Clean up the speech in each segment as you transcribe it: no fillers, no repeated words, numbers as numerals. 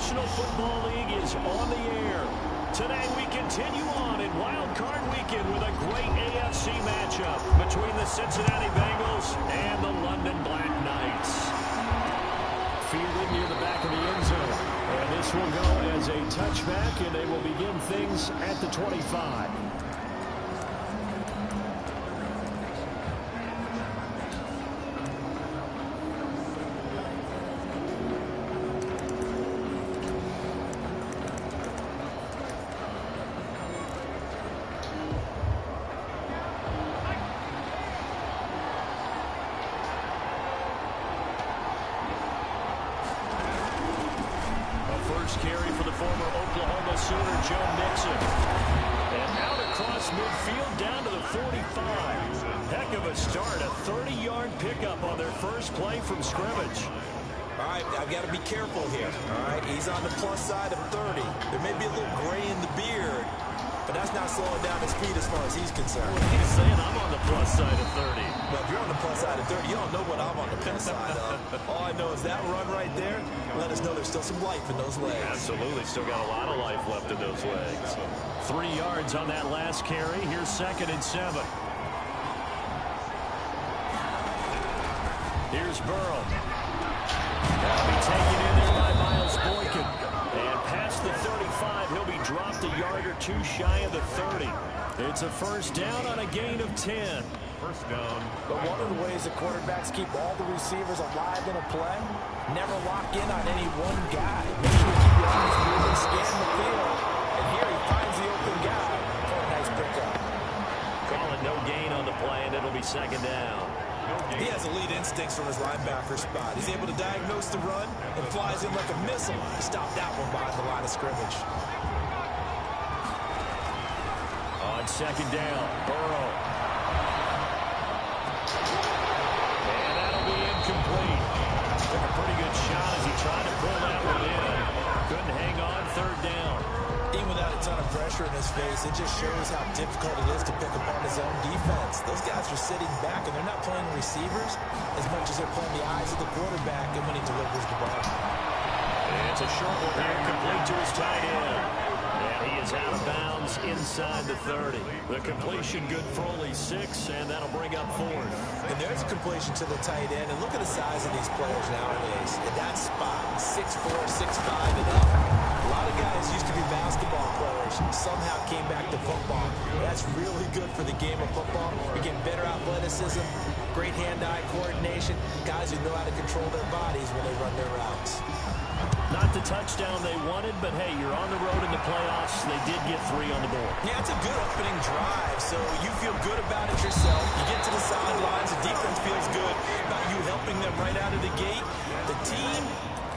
National Football League is on the air. Today we continue on in Wild Card Weekend with a great AFC matchup between the Cincinnati Bengals and the London Black Knights. Fielded near the back of the end zone. And this will go as a touchback, and they will begin things at the 25. Carry for the former Oklahoma Sooner, Joe Mixon. And out across midfield down to the 45. Heck of a start. A 30-yard pickup on their first play from scrimmage. All right, I've got to be careful here. All right, he's on the plus side of 30. There may be a little gray in the beard, but that's not slowing down his speed as far as he's concerned. Well, he's saying I'm on the plus side of 30. Well, if you're on the plus side of 30, you don't know what I'm on the plus side of. All I know is that run right there, let us know there's still some life in those legs. Absolutely, still got a lot of life left in those legs. 3 yards on that last carry. Here's 2nd and 7. Here's Burrow. That'll be taken in there by Miles Boykin. And past the 35, he'll be dropped a yard or two shy of the 30. It's a first down on a gain of 10. First down. But one of the ways that quarterbacks keep all the receivers alive in a play, never lock in on any one guy. Make sure you keep your eyes moving, scan the field. And here he finds the open guy for a nice pickup. Calling no gain on the play, and it'll be 2nd down. He has elite instincts from his linebacker spot. He's able to diagnose the run and flies in like a missile to stop that one behind the line of scrimmage. On 2nd down, Burrow. And that'll be incomplete. Took a pretty good shot as he tried to pull that one in. Couldn't hang on. 3rd down. Even without a ton of pressure in his face, it just shows how difficult it is to pick apart his own defense. Those guys are sitting back, and they're not playing receivers as much as they're playing the eyes of the quarterback and when he delivers the ball. And it's a short one here, complete to his tight end. And he is out of bounds inside the 30. The completion good for only 6, and that'll bring up 4th. And there's a completion to the tight end, and look at the size of these players nowadays. In that spot, 6'4", 6'5", and up. A lot of guys used to be basketball players, somehow came back to football. That's really good for the game of football. You're getting better athleticism, great hand-eye coordination, guys who know how to control their bodies when they run their routes. Not the touchdown they wanted, but hey, you're on the road in the playoffs. They did get 3 on the board. Yeah, it's a good opening drive, so you feel good about it yourself. You get to the sidelines, the defense feels good about you helping them right out of the gate. The team,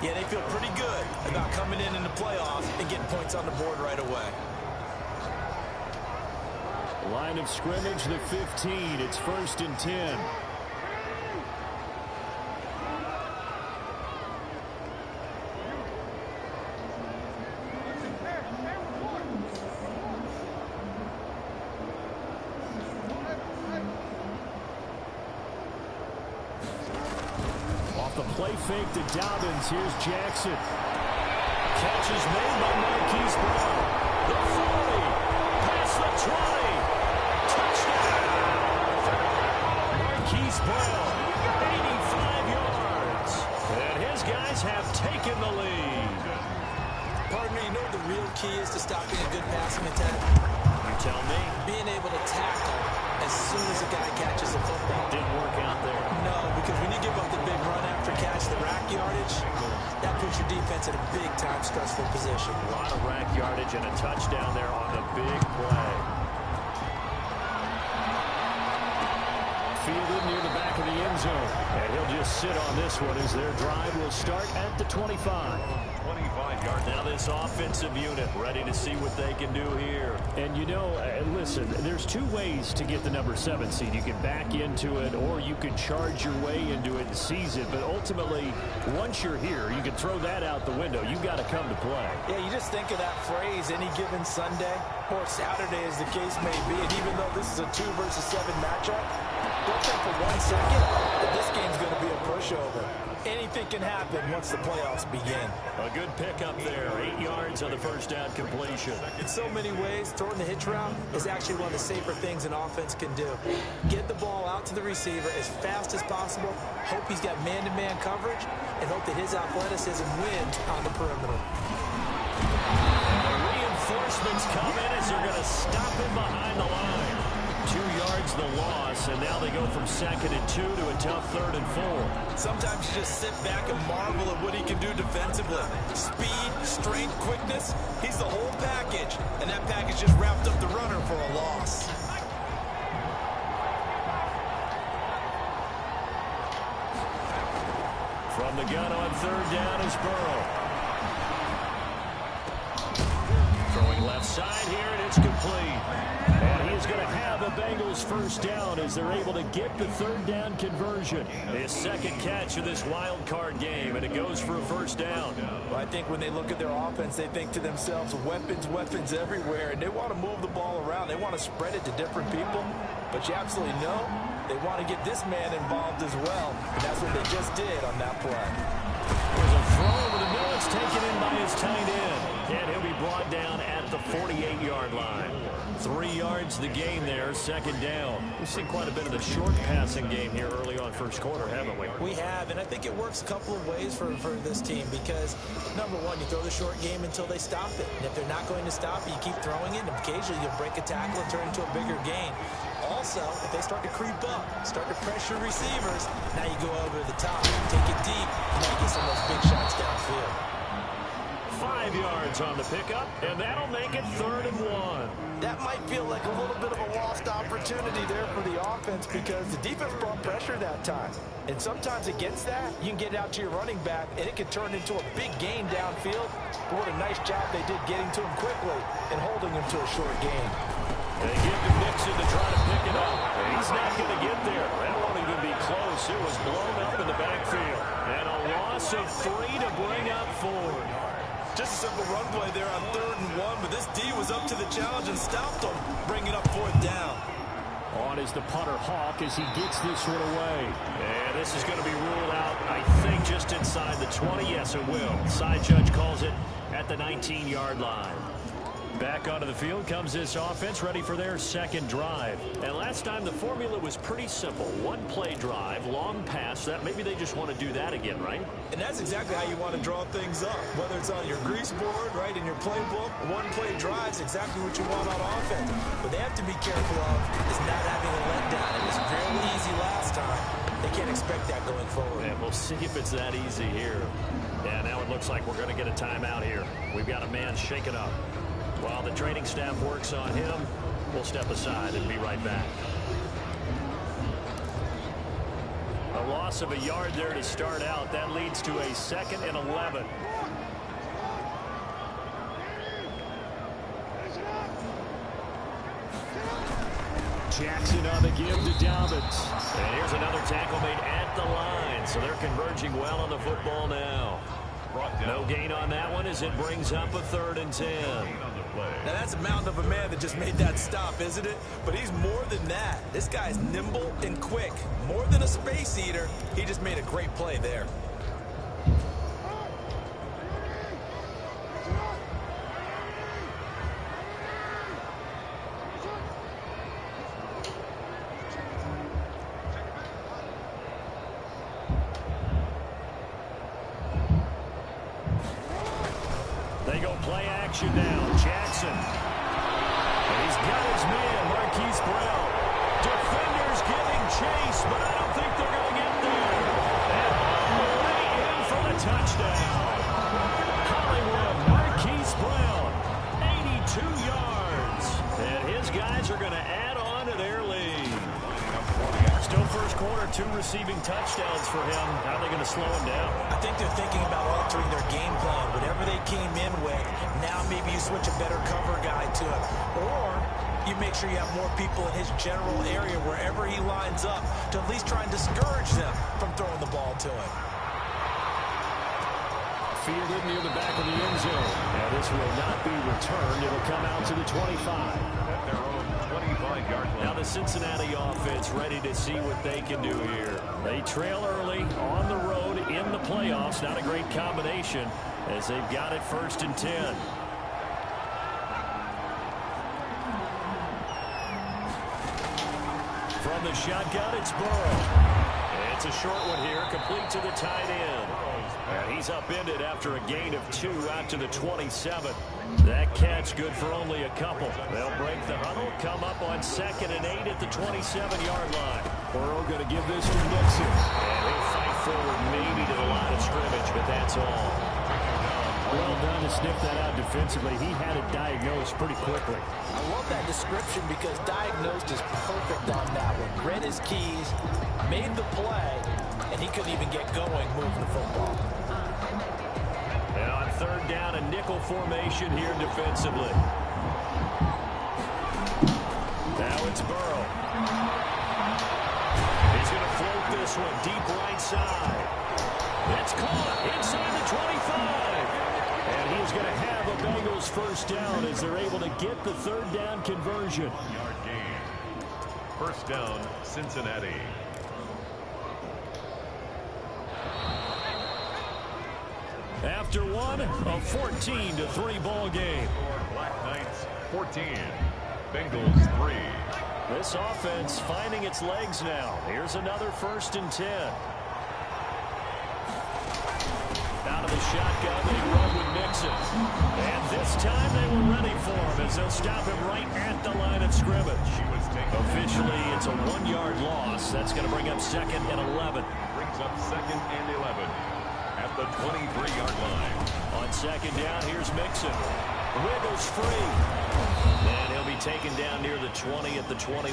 yeah, they feel pretty good about coming in the playoffs and getting points on the board right away. Line of scrimmage, the 15. It's 1st and 10. Off the play fake to Dobbins. Here's Jackson. Catch is made by Marquise Brown. The 40. Past the 20. Touchdown. Marquise Brown. 85 yards. And his guys have taken the lead. Partner, you know what the real key is to stopping a good passing attack? You tell me. Being able to tackle as soon as a guy catches a football. Didn't work out there. No, because when you give up the big run after catch, the rack yardage, that puts your defense in a big-time stressful position. A lot of rack yardage and a touchdown there on the big play. Fielded near the back of the end zone. And he'll just sit on this one as their drive will start at the 25. 25 yards. Now this offensive unit ready to see what they can do here. And you know, listen, there's 2 ways to get the number 7 seed. You can back into it or you can charge your way into it and seize it. But ultimately, once you're here, you can throw that out the window. You've got to come to play. Yeah, you just think of that phrase, any given Sunday or Saturday as the case may be. And even though this is a 2 versus 7 matchup, Don't think for 1 second that this game's going to be a pushover. Anything can happen once the playoffs begin. A good pickup there. 8 yards on the first down completion. In so many ways, throwing the hitch route is actually one of the safer things an offense can do. Get the ball out to the receiver as fast as possible, hope he's got man-to-man coverage, and hope that his athleticism wins on the perimeter. The reinforcements come in as they're going to stop him behind the line. 2 yards the loss, and now they go from 2nd and 2 to a tough 3rd and 4. Sometimes you just sit back and marvel at what he can do defensively. Speed, strength, quickness, he's the whole package. And that package just wrapped up the runner for a loss. From the gun on 3rd down is Burrow. Throwing left side here, and it's complete. And he is going to have a Bengals first down as they're able to get the 3rd down conversion. His 2nd catch of this wild card game, and it goes for a first down. Well, I think when they look at their offense, they think to themselves, weapons, weapons everywhere, and they want to move the ball around. They want to spread it to different people, but you absolutely know they want to get this man involved as well, and that's what they just did on that play. There's a throw over the middle. It's taken in by his tight end, and he'll be brought down at the 48-yard line. 3 yards the gain there, 2nd down. We've seen quite a bit of the short passing game here early on first quarter, haven't we? We have, and I think it works a couple of ways for this team because, number one, you throw the short game until they stop it. And if they're not going to stop it, you keep throwing it, and occasionally you'll break a tackle and turn into a bigger gain. Also, if they start to creep up, start to pressure receivers, now you go over the top, take it deep, and now you get some of those big shots downfield. 5 yards on the pickup, and that'll make it 3rd and 1. That might feel like a little bit of a lost opportunity there for the offense because the defense brought pressure that time. And sometimes against that, you can get it out to your running back, and it can turn into a big gain downfield. But what a nice job they did getting to him quickly and holding him to a short gain. They give to Mixon to try to pick it up. And he's not going to get there. That won't even be close. It was blown up in the backfield. And a loss of 3 to bring up Ford. Just a simple run play there on 3rd and 1, but this D was up to the challenge and stopped him, bringing up 4th down. On is the punter Hawk as he gets this one away. And this is going to be ruled out, I think, just inside the 20. Yes, it will. Side judge calls it at the 19-yard line. Back onto the field comes this offense, ready for their 2nd drive. And last time the formula was pretty simple. 1-play drive, long pass. That maybe they just want to do that again, right? And that's exactly how you want to draw things up. Whether it's on your grease board, right, in your playbook, 1-play drive is exactly what you want on offense. What they have to be careful of is not having a letdown. It was real easy last time. They can't expect that going forward. And we'll see if it's that easy here. Yeah, now it looks like we're going to get a timeout here. We've got a man shaken up. While the training staff works on him, we'll step aside and be right back. A loss of a yard there to start out. That leads to a 2nd and 11. Jackson on the give to Dobbins. And here's another tackle made at the line. So they're converging well on the football now. No gain on that one as it brings up a 3rd and 10. Now that's a mountain of a man that just made that stop, isn't it? But he's more than that. This guy's nimble and quick. More than a space eater. He just made a great play there. They go play action now. Jackson. And he's got his man, Marquise Brown. Defenders giving chase, but I don't think they're going to get there. And all the way in for the touchdown. Hollywood, Marquise Brown, 82 yards. And his guys are going to add on to their lead. Still first quarter, 2 receiving touchdowns for him. How are they going to slow him down? I think they're thinking about altering their game plan. Whatever they came in with, now maybe you switch a better cover guy to it. Or you make sure you have more people in his general area wherever he lines up to at least try and discourage them from throwing the ball to him. Fielded near the back of the end zone. Now this will not be returned. It'll come out to the 25. At their own 25. 25-yard line. Now the Cincinnati offense ready to see what they can do here. They trail early on the road in the playoffs. Not a great combination as they've got it 1st and 10. From the shotgun, it's Burrow. It's a short one here, complete to the tight end. And he's upended after a gain of 2 out to the 27. That catch good for only a couple. They'll break the huddle, come up on 2nd and 8 at the 27-yard line. Burrow going to give this to Nixon. And he'll fight forward maybe to the line of scrimmage, but that's all. Well done to sniff that out defensively. He had it diagnosed pretty quickly. I love that description because diagnosed is perfect on that one. Read his keys, made the play, and he couldn't even get going moving the football. And on 3rd down, a nickel formation here defensively. Now it's Burrow. He's going to float this one deep right side. It's caught inside the 25. And he's going to have a Bengals 1st down as they're able to get the 3rd down conversion. 1-yard gain. 1st down, Cincinnati. After one, a 14-3 ball game. Black Knights 14, Bengals 3. This offense finding its legs now. Here's another 1st and 10. Out of the shotgun, they run with Nixon. And this time they were ready for him as they'll stop him right at the line of scrimmage. Officially, it's a 1-yard loss. That's going to bring up 2nd and 11. Brings up 2nd and 11 at the 23-yard line. On 2nd down, here's Mixon. Wiggles free. And he'll be taken down near the 20 at the 21.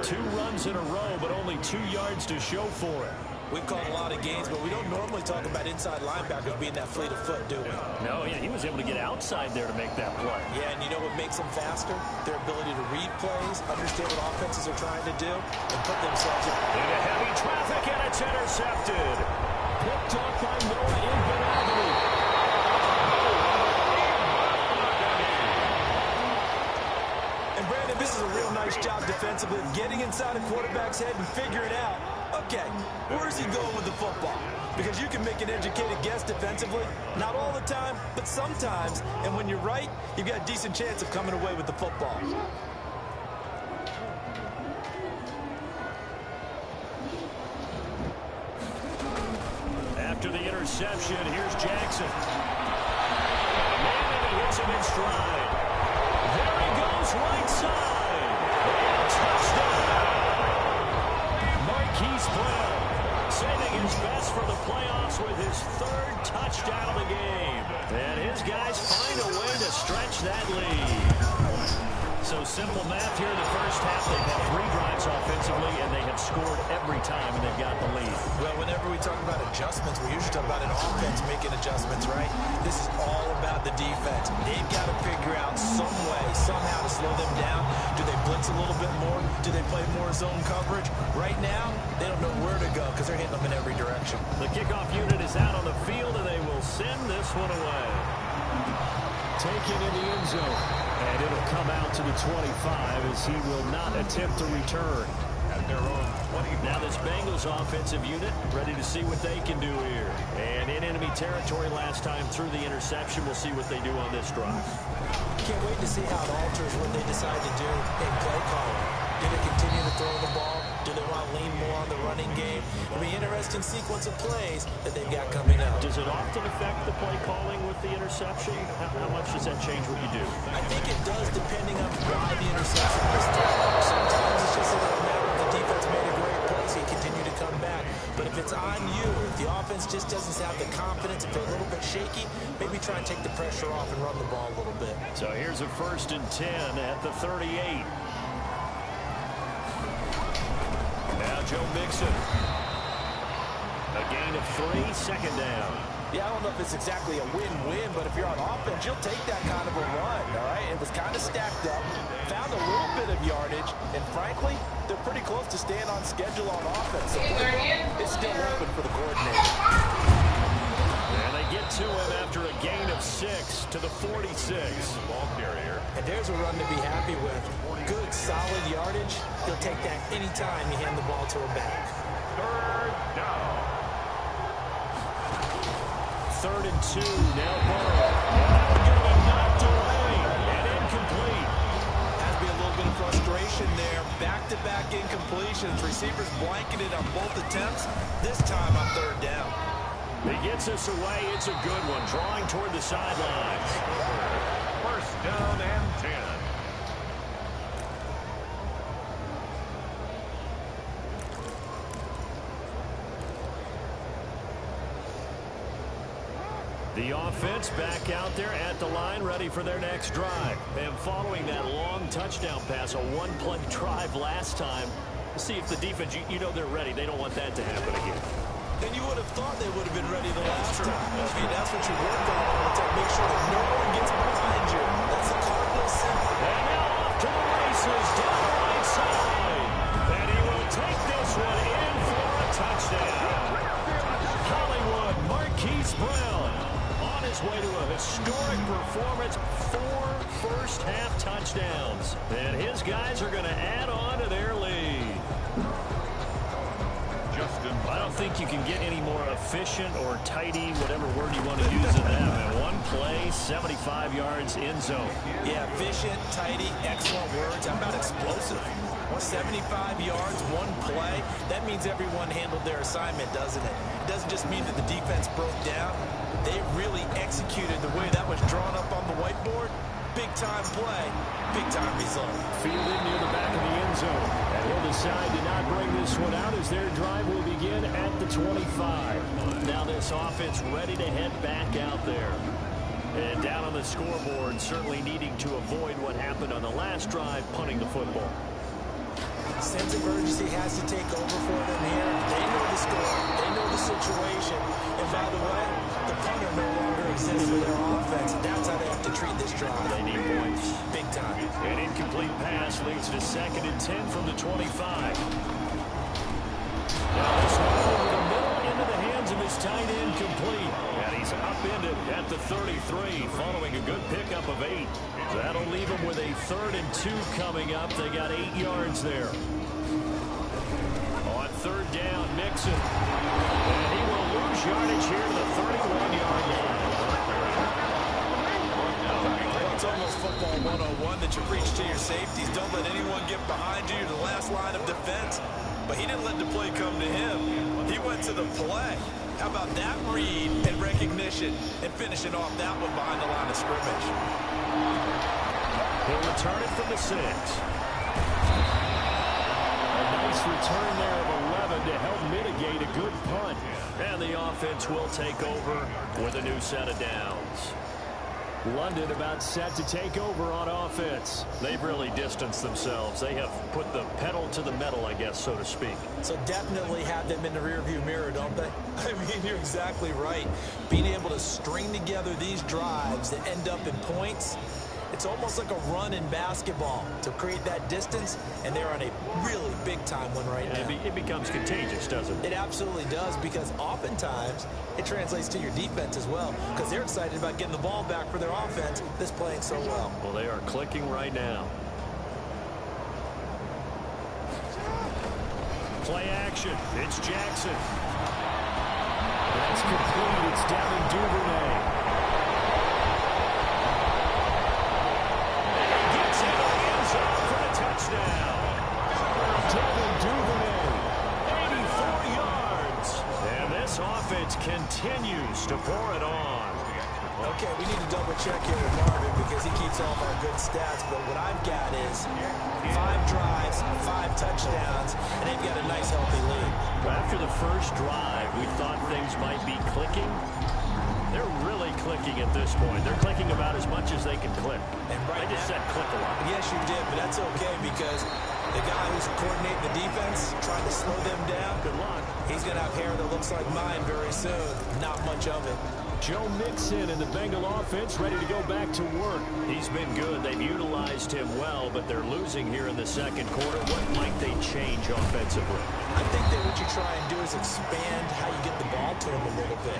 2 runs in a row, but only 2 yards to show for it. We've called a lot of games, but we don't normally talk about inside linebackers being that fleet of foot, do we? No, yeah, he was able to get outside there to make that play. Yeah, and you know what makes them faster? Their ability to read plays, understand what offenses are trying to do, and put themselves into heavy traffic, and it's intercepted. Picked up by Noah Inveraghi. And Brandon, this is a real nice job defensively, getting inside a quarterback's head and figuring out, okay, where's he going with the football? Because you can make an educated guess defensively, not all the time, but sometimes. And when you're right, you've got a decent chance of coming away with the football. After the interception, here's Jackson. And he hits him in stride. There he goes, right side. And touchdown. Marquise Brown saving his best for the playoffs with his 3rd touchdown of the game. And his guys find a way to stretch that lead. So simple math here in the 1st half. They've had 3 drives offensively, and they have scored every time, and they've got the lead. Well, whenever we talk about adjustments, we usually talk about an offense making adjustments, right? This is all about the defense. They've got to figure out some way, somehow to slow them down. Do they blitz a little bit more? Do they play more zone coverage? Right now, they don't know where to go because they're hitting them in every direction. The kickoff unit is out on the field, and they will send this one away. Taken in the end zone. And it'll come out to the 25 as he will not attempt to return. At their own 20. Now this Bengals offensive unit ready to see what they can do here. And in enemy territory last time through the interception. We'll see what they do on this drive. Can't wait to see how it alters what they decide to do in play calling. Do they continue to throw the ball? Do they want to lean more on the running game? It'll be an interesting sequence of plays that they've got coming up. Does it often affect the play calling with the interception? How much does that change what you do? I think it does depending on why the interception was thrown. Sometimes it's just a matter of the defense made a great play, so you continue to come back. But if it's on you, if the offense just doesn't have the confidence, if they're a little bit shaky, maybe try and take the pressure off and run the ball a little bit. So here's a 1st and 10 at the 38. Now Joe Mixon. A gain of 3, 2nd down. Yeah, I don't know if it's exactly a win-win, but if you're on offense, you'll take that kind of a run, all right? It was kind of stacked up, found a little bit of yardage, and frankly, they're pretty close to staying on schedule on offense. So it's still open for the coordinator. And they get to him after a gain of 6 to the 46. Ball carrier. And there's a run to be happy with. Good, solid yardage. He'll take that anytime you hand the ball to him back. Third down. 3rd and 2. Now Burrow. Going to be knocked away and incomplete. Has to be a little bit of frustration there. Back-to-back incompletions. Receivers blanketed on both attempts. This time on 3rd down. He gets us away. It's a good one. Drawing toward the sidelines. 1st down and 10. The offense back out there at the line, ready for their next drive. And following that long touchdown pass, a one-play drive last time, see if the defense, you know they're ready. They don't want that to happen again. And you would have thought they would have been ready the last time. I mean, that's what you work on all the time. Make sure that no one gets behind you. That's the Cardinals symbol. And now off to the races down the right side. And he will take this one in for a touchdown. Hollywood Marquise Brown on his way to a historic performance. 4 first-half touchdowns. And his guys are going to add on to their lead. I don't think you can get any more efficient or tidy, whatever word you want to use in that. And one play, 75 yards in zone. Yeah, efficient, tidy, excellent words. How about explosive? 75 yards, one play. That means everyone handled their assignment, doesn't it? It doesn't just mean that the defense broke down. They really executed the way that was drawn up on the whiteboard. Big-time play, big-time result. Fielded near the back of the end zone. And he'll decide to not bring this one out as their drive will begin at the 25. Now this offense ready to head back out there. And down on the scoreboard, certainly needing to avoid what happened on the last drive, punting the football. Sense of urgency has to take over for them here. They know the score. They know the situation. And by the way, the punter no longer exists for their offense. That's how they have to treat this drive. They need points. Big time. An incomplete pass leads to 2nd and 10 from the 25. Now this one over the middle into the hands of his tight end complete. And he's upended at the 33 following a good pickup of 8. That'll leave him with a 3rd and 2 coming up. They got 8 yards there. On 3rd down, Mixon. And he will lose yardage here to the 31-yard line. It's almost football 101 that you preach to your safeties. Don't let anyone get behind you. You're the last line of defense. But he didn't let the play come to him. He went to the play. How about that read and recognition and finishing off that one behind the line of scrimmage? He'll return it from the 6. A nice return there of 11 to help mitigate a good punt. And the offense will take over with a new set of downs. London about set to take over on offense. They've really distanced themselves. They have put the pedal to the metal, I guess, so to speak. So definitely have them in the rearview mirror, don't they? I mean, you're exactly right. Being able to string together these drives that end up in points, it's almost like a run in basketball to create that distance, and they're on a really big-time one right now. It becomes contagious, doesn't it? It absolutely does, because oftentimes it translates to your defense as well, because they're excited about getting the ball back for their offense that's playing so well. Well, they are clicking right now. Play action. It's Jackson. That's complete. It's Devin Duvernay. Touchdown. Devin Duvernay, 84 yards. And this offense continues to pour it on. Okay, we need to double check here with Marvin because he keeps all of our good stats. But what I've got is 5 drives, 5 touchdowns, and they've got a nice healthy lead. After the first drive, we thought things might be clicking. They're really clicking at this point. They're clicking about as much as they can click. And right I just said click a lot. Yes, you did, but that's okay because the guy who's coordinating the defense, trying to slow them down, Good luck. he's going to have hair that looks like mine very soon. Not much of it. Joe Mixon and the Bengal offense ready to go back to work. He's been good. They've utilized him well, but they're losing here in the second quarter. What might they change offensively? I think that what you try and do is expand how you get the ball to him a little bit.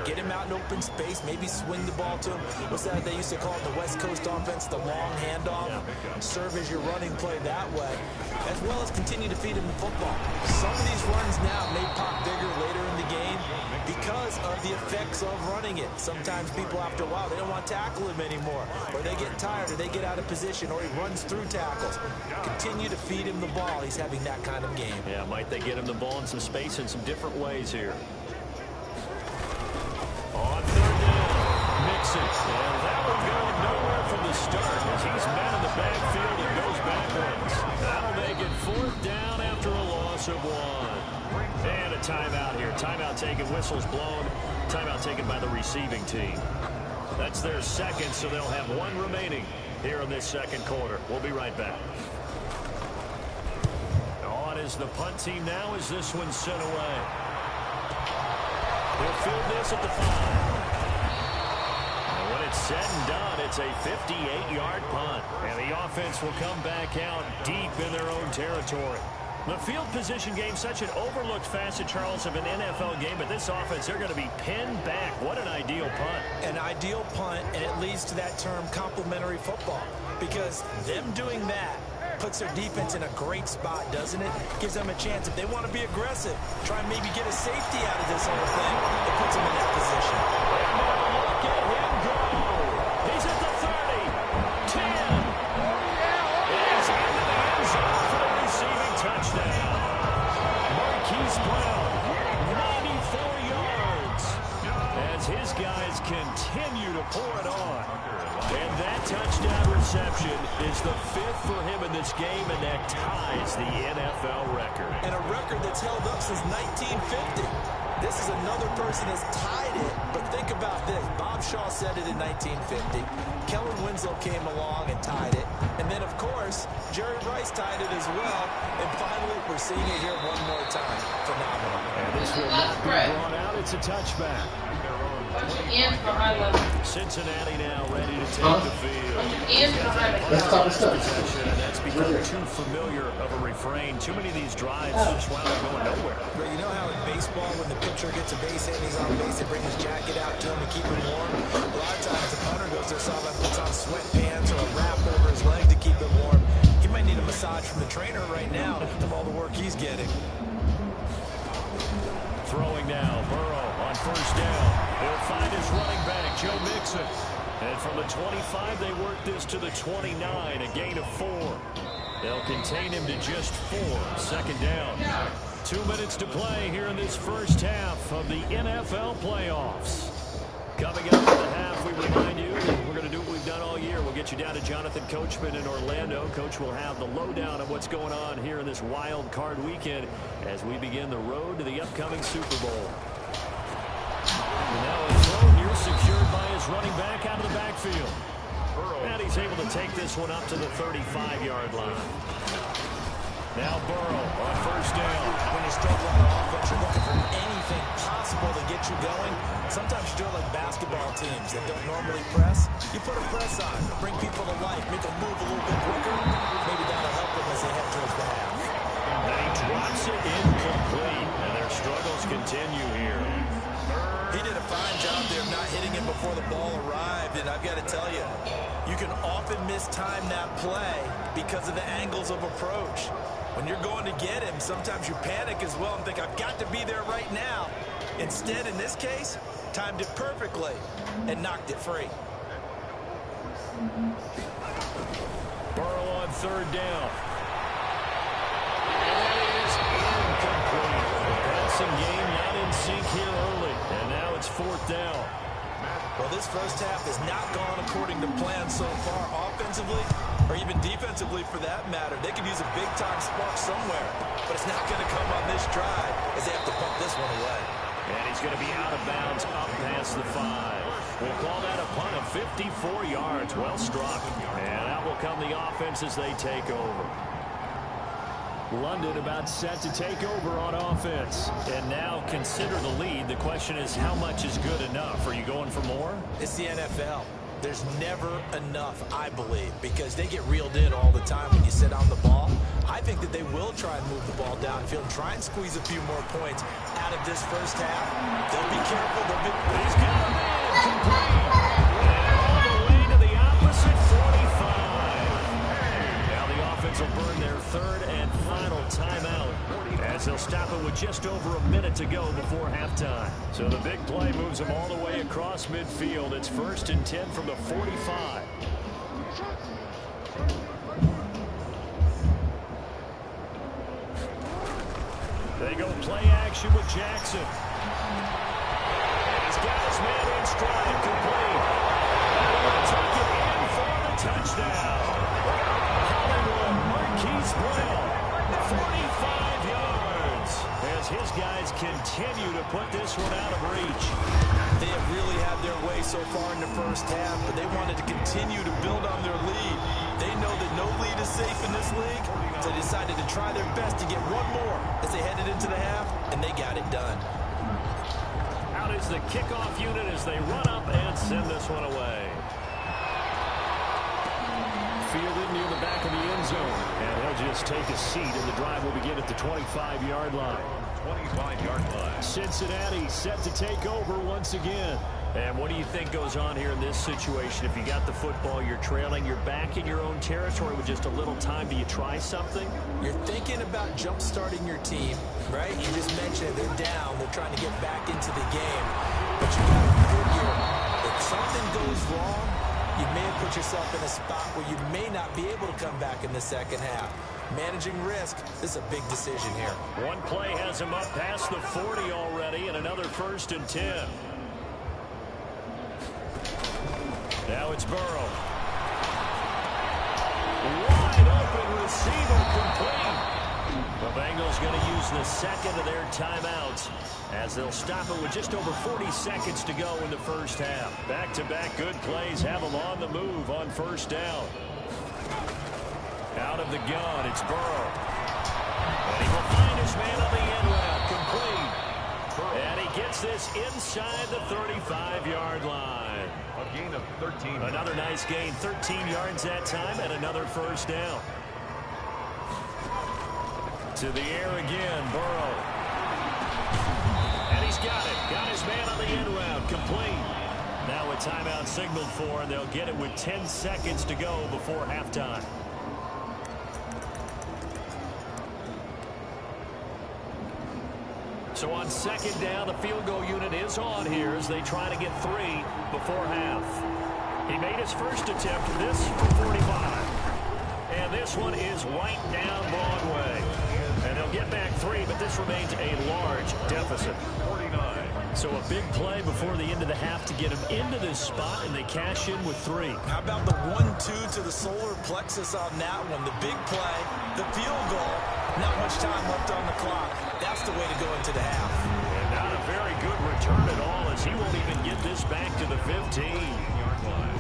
Get him out in open space, maybe swing the ball to him. What's that they used to call it, the West Coast offense, the long handoff? Serve as your running play that way, as well as continue to feed him the football. Some of these runs now may pop bigger later in the game because of the effects of running it. Sometimes people, after a while, they don't want to tackle him anymore, or they get tired, or they get out of position, or he runs through tackles. Continue to feed him the ball. He's having that kind of game. Yeah, might they get him the ball in some space in some different ways here. On third down, Mixon. And that will go nowhere from the start as he's met in the backfield and goes backwards. That'll make it fourth down after a loss of 1. And a timeout here. Timeout taken, whistles blown. Timeout taken by the receiving team. That's their second, so they'll have 1 remaining here in this second quarter. We'll be right back. On is the punt team now as this one's sent away. They'll field this at the 5. And when it's said and done, it's a 58-yard punt. And the offense will come back out deep in their own territory. The field position game, such an overlooked facet, Charles, of an NFL game, but this offense, they're going to be pinned back. What an ideal punt. An ideal punt, and it leads to that term complementary football, because them doing that puts their defense in a great spot, doesn't it? Gives them a chance. If they want to be aggressive, try and maybe get a safety out of this whole thing, it puts them in that position. Look at him go. He's at the 30, 10. He's into the end zone for the receiving touchdown. Marquise Brown, 94 yards, as his guys continue to pour it on. And that touchdown reception is the 5th for him in this game, and that ties the NFL record. And a record that's held up since 1950. This is another person that's tied it, but think about this. Bob Shaw said it in 1950. Kellen Winslow came along and tied it. And then, of course, Jerry Rice tied it as well. And finally, we're seeing it here one more time. Phenomenal. And this will not be brought out. It's a touchback. Cincinnati now ready to take the field. And that's become too familiar of a refrain. Too many of these drives just wound up going nowhere. But you know how in baseball, when the pitcher gets a base hit and he's on base, they bring his jacket out to him to keep him warm? A lot of times the punter goes to the sideline, puts on sweatpants or a wrap over his leg to keep him warm. He might need a massage from the trainer right now from all the work he's getting. Throwing now, Burrow on first down. He'll find his running back, Joe Mixon. And from the 25, they work this to the 29, a gain of 4. They'll contain him to just 4. Second down. 2 minutes to play here in this first half of the NFL playoffs. Coming up in the half, we remind you we're going to do what we've done all year. We'll get you down to Jonathan Coachman in Orlando. Coach will have the lowdown of what's going on here in this wild card weekend as we begin the road to the upcoming Super Bowl. And now a throw here secured by his running back out of the backfield. And he's able to take this one up to the 35-yard line. Now Burrow on first down. When you struggle on offense, you're looking for anything possible to get you going. Sometimes you do it like basketball teams that don't normally press. You put a press on, bring people to life, make them move a little bit quicker. Maybe that'll help them as they head towards the half. And he drops it incomplete, and their struggles continue here. He did a fine job there of not hitting him before the ball arrived, and I've got to tell you, you can often mistime that play because of the angles of approach. When you're going to get him, sometimes you panic as well and think, I've got to be there right now. Instead, in this case, timed it perfectly and knocked it free. Burrow on third down. And that is incomplete. The passing game not in sync here early. And now it's fourth down. Well, this first half has not gone according to plan so far offensively, or even defensively for that matter. They could use a big-time spark somewhere, but it's not going to come on this drive as they have to pump this one away. And he's going to be out of bounds up past the 5. We'll call that a punt of 54 yards. Well struck. And out will come the offense as they take over. London about set to take over on offense. And now consider the lead. The question is, how much is good enough? Are you going for more? It's the NFL. There's never enough, I believe, because they get reeled in all the time when you sit on the ball. I think that they will try and move the ball downfield, try and squeeze a few more points out of this first half. They'll be careful. He's got a man complete. And all the way to the opposite 45. Now the offense will burn their third and final timeout, as they'll stop it with just over a minute to go before halftime. So the big play moves them all the way across midfield. It's 1st and 10 from the 45. They go play action with Jackson. And he's got his man in stride, complete. And he'll tuck it in for the touchdown. Hollywood Marquise Brown, 45 yards, as his guys continue to put this one out of reach. They have really had their way so far in the first half, but they wanted to continue to build on their lead. They know that no lead is safe in this league, so they decided to try their best to get one more as they headed into the half, and they got it done. Out is the kickoff unit as they run up and send this one away. Fielded near the back of the end zone, and he'll just take a seat, and the drive will begin at the 25-yard line. 25-yard line. Cincinnati set to take over once again. And what do you think goes on here in this situation? If you got the football, you're trailing, you're back in your own territory with just a little time. Do you try something? You're thinking about jump-starting your team, right? You just mentioned it. They're down. They're trying to get back into the game. But you got to figure if something goes wrong, you may have put yourself in a spot where you may not be able to come back in the second half. Managing risk, this is a big decision here. One play has him up past the 40 already, and another 1st and 10. Now it's Burrow. Wide open receiver, complete. The Bengals going to use the second of their timeouts as they'll stop it with just over 40 seconds to go in the first half. Back-to-back good plays have them on the move on 1st down. Out of the gun, it's Burrow. And he will find his man on the end route, complete. And he gets this inside the 35-yard line. A gain of 13. Another nice gain, 13 yards that time, and another 1st down. To the air again, Burrow. And he's got it. Got his man on the end route, complete. Now a timeout signaled for, and they'll get it with 10 seconds to go before halftime. So on 2nd down, the field goal unit is on here as they try to get 3 before half. He made his first attempt, this from 45. And this one is right down Broadway. And they'll get back 3, but this remains a large deficit. 49. So a big play before the end of the half to get him into this spot, and they cash in with 3. How about the 1-2 to the solar plexus on that one? The big play, the field goal, not much time left on the clock. That's the way to go into the half. And not a very good return at all, as he won't even get this back to the 15-yard line.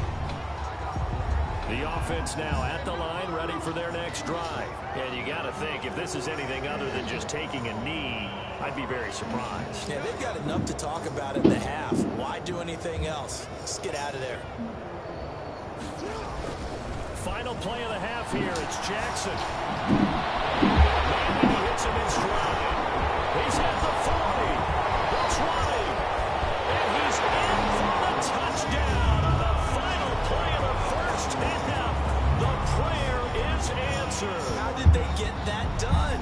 The offense now at the line, ready for their next drive. And you got to think, if this is anything other than just taking a knee, I'd be very surprised. Yeah, they've got enough to talk about in the half. Why do anything else? Just get out of there. Final play of the half here. It's Jackson. Landing, he hits him in stride. He's at the 40, the 20, and he's in for the touchdown on the final play of the first half. The prayer is answered. How did they get that done?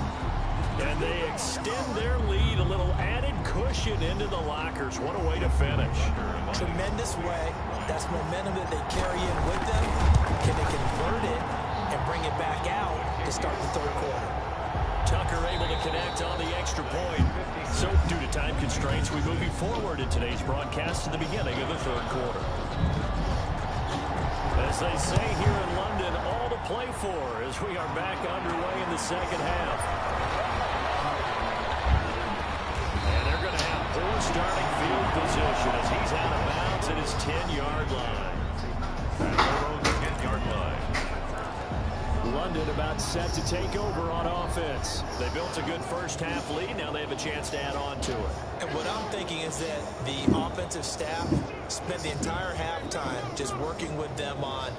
And they extend their lead, a little added cushion into the lockers. What a way to finish. Tremendous way. That's momentum that they carry in with them. Can they convert it and bring it back out to start the 3rd quarter? Tucker able to connect on the extra point. So due to time constraints, we move you forward in today's broadcast to the beginning of the 3rd quarter. As they say here in London, all to play for as we are back underway in the 2nd half. And they're going to have poor starting field position as he's out of bounds at his 10-yard line. At Burrow's 10-yard line. grounded, about set to take over on offense. They built a good first-half lead. Now they have a chance to add on to it. And what I'm thinking is that the offensive staff spent the entire halftime just working with them on,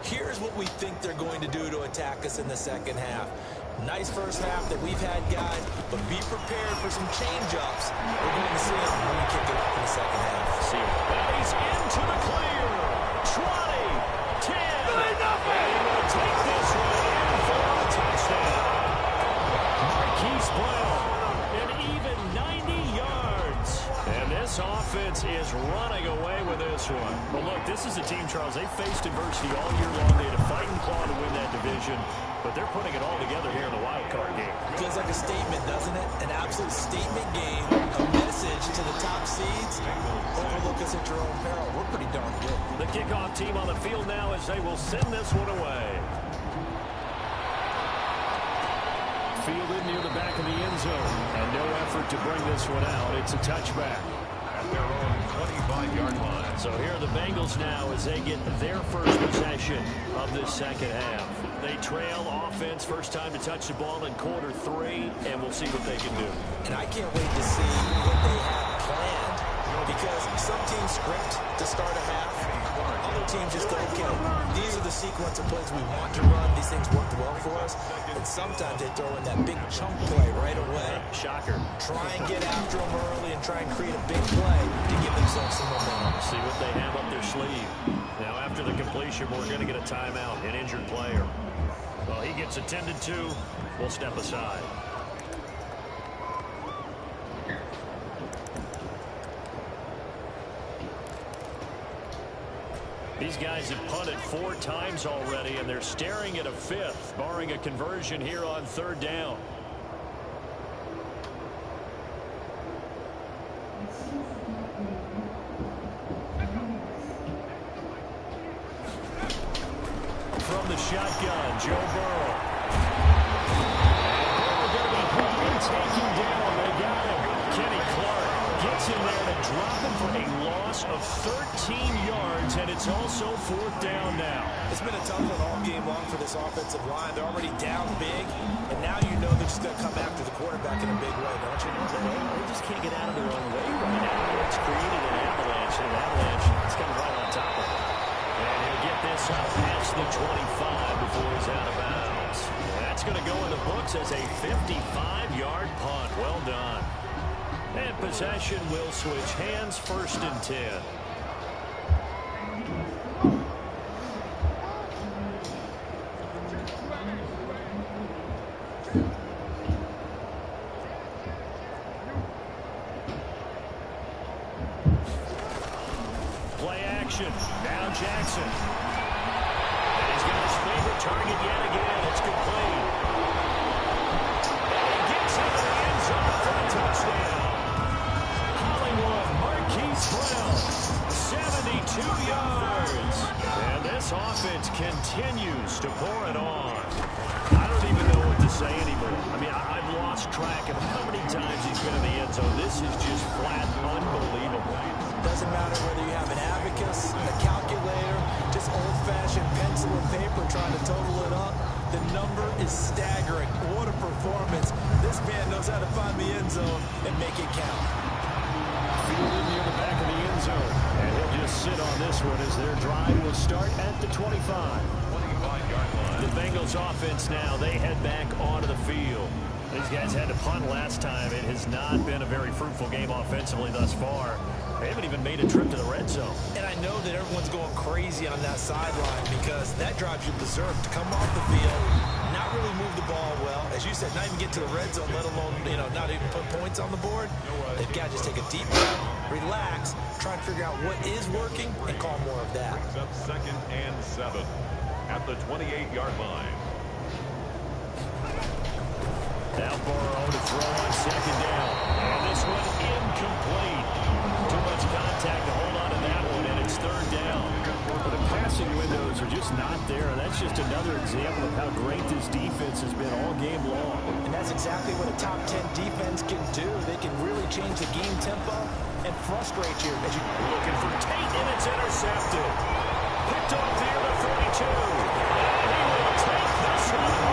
here's what we think they're going to do to attack us in the second half. Nice first half that we've had, guys, but be prepared for some change-ups. We're going to see them when we kick it off in the second half. See him. He's into the clear. 20, 10. And he will take this one in for a touchdown. Marquise Brown, an even 90 yards. And this offense is running away with this one. But look, this is a team, Charles, they faced adversity all year long. They had to fight and claw to win that division. But they're putting it all together here in the wild card game. Feels like a statement, doesn't it? An absolute statement game. A message to the top seeds. Overlook us at your own peril. We're pretty darn good. The kickoff team on the field now as they will send this one away. Fielded near the back of the end zone. And no effort to bring this one out. It's a touchback. At their own 25-yard line. So here are the Bengals now as they get their first possession of this second half. They trail offense, first time to touch the ball in quarter 3, and we'll see what they can do. And I can't wait to see what they have planned, because some teams script to start a half. Other teams just go, okay, these are the sequence of plays we want to run. These things worked well for us. And sometimes they throw in that big chunk play right away. Shocker. Try and get after them early and try and create a big play to give themselves some momentum. See what they have up their sleeve. Now after the completion, we're going to get a timeout, an injured player. Well, he gets attended to. We'll step aside. These guys have punted 4 times already, and they're staring at a 5th, barring a conversion here on 3rd down. From the shotgun, Joe Burrow. And Burrow going to be hit and taken down. They got him. Kenny Clark gets in there to drop him for a loss of 13 yards, and it's also 4th down now. It's been a tough one all game long for this offensive line. They're already down big, and now you know they're just going to come after the quarterback in a big way, don't you? They just can't get out of their own way right now. It's created an avalanche, and an avalanche is coming right on top of it. And he'll get this up past the 25 before he's out of bounds. That's going to go in the books as a 55-yard punt. Well done. And possession will switch hands, 1st and 10. Play action. Now Jackson. And he's got his favorite target yet again. It's complete. And he gets into the end zone for a touchdown. Marquise Brown, 72 yards. And this offense continues to pour it on. I don't even know what to say anymore. I mean, I've lost track of how many times he's been in the end zone. This is just flat unbelievable. Doesn't matter whether you have an abacus, a calculator, just old-fashioned pencil and paper trying to total it up. The number is staggering. What a performance. This man knows how to find the end zone and make it count. Fielded near the back of the end zone. And he'll just sit on this one as their drive will start at the 25. 25-yard line. The Bengals offense now, they head back onto the field. These guys had to punt last time. It has not been a very fruitful game offensively thus far. They haven't even made a trip to the red zone. And I know that everyone's going crazy on that sideline because that drives you berserk to come off the field, not really move the ball well. As you said, not even get to the red zone, let alone, not even put points on the board. They've got to just take a deep breath, relax, try and figure out what is working, and call more of that. Brings up 2nd and 7 at the 28-yard line. Now Burrow to throw on 2nd down. And this one incomplete. Too much contact to hold on to that one, and it's 3rd down. Well, the passing windows are just not there. That's just another example of how great this defense has been all game long. And that's exactly what a top 10 defense can do. They can really change the game tempo and frustrate you. As you looking for Tate, and it's intercepted. Picked off here to 42. And he will take this one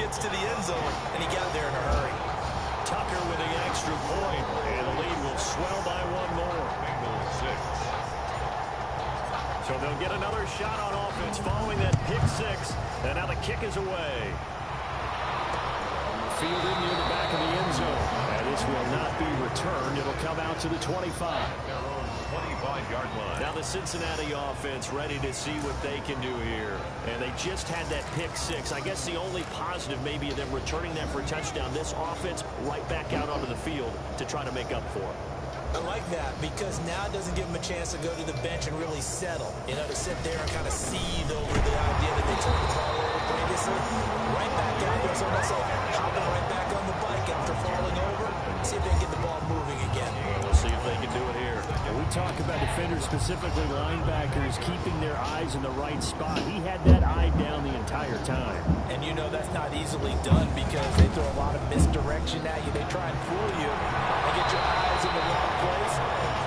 gets to the end zone, and he got there in a hurry. Tucker with the extra point, and the lead will swell by one more. Bengals 6. So they'll get another shot on offense following that pick six, and now the kick is away. Fielded near the back of the end zone, and this will not be returned. It'll come out to the 25. 25-yard line. Now the Cincinnati offense ready to see what they can do here. And they just had that pick six. I guess the only positive maybe of them returning that for a touchdown. This offense right back out onto the field to try to make up for it. I like that because now it doesn't give them a chance to go to the bench and really settle. You know, to sit there and kind of seethe over the idea that they turned the ball over previously. Right back out there. It's almost like hopping right back on the bike after falling over. See if they can get the ball moving again. We'll see if they can do it here. We talk about defenders, specifically linebackers, keeping their eyes in the right spot. He had that eye down the entire time. And you know that's not easily done because they throw a lot of misdirection at you. They try and fool you and get your eyes in the wrong place.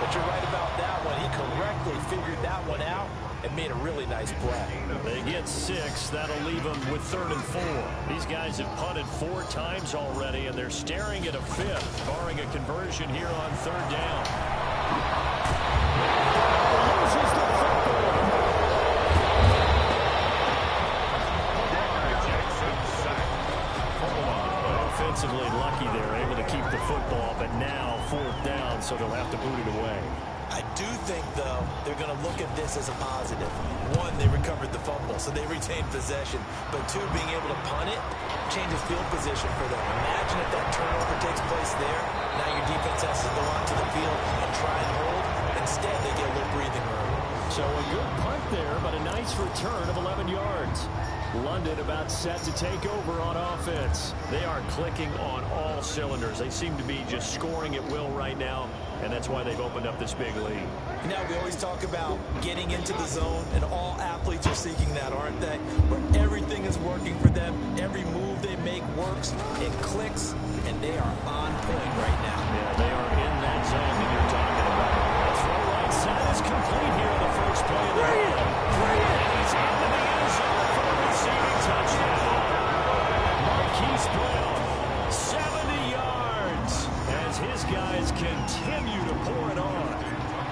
But you're right about that one. He correctly figured that one out and made a really nice play. They get six. That'll leave them with 3rd and 4. These guys have punted 4 times already, and they're staring at a 5th, barring a conversion here on 3rd down. Loses the football. Offensively lucky they're able to keep the football, but now 4th down, so they'll have to boot it away. I do think, though, they're going to look at this as a positive. 1, they recovered the fumble, so they retained possession. But 2, being able to punt it changes field position for them. Imagine if that turnover takes place there. Now your defense has to go onto the field and try and hold. Instead, they get a little breathing room. So a good punt there, but a nice return of 11 yards. London about set to take over on offense. They are clicking on all cylinders. They seem to be just scoring at will right now, and that's why they've opened up this big lead. You know, we always talk about getting into the zone, and all athletes are seeking that, aren't they? Where everything is working for them. Every move they make works. It clicks, and they are on point right now. Yeah, they are in that zone that you're talking about. The throw right side is complete here on the first play of the game. And he's into the end zone for the receiving touchdown. Marquise Brown, 70 yards, as his guys continue to pour it on.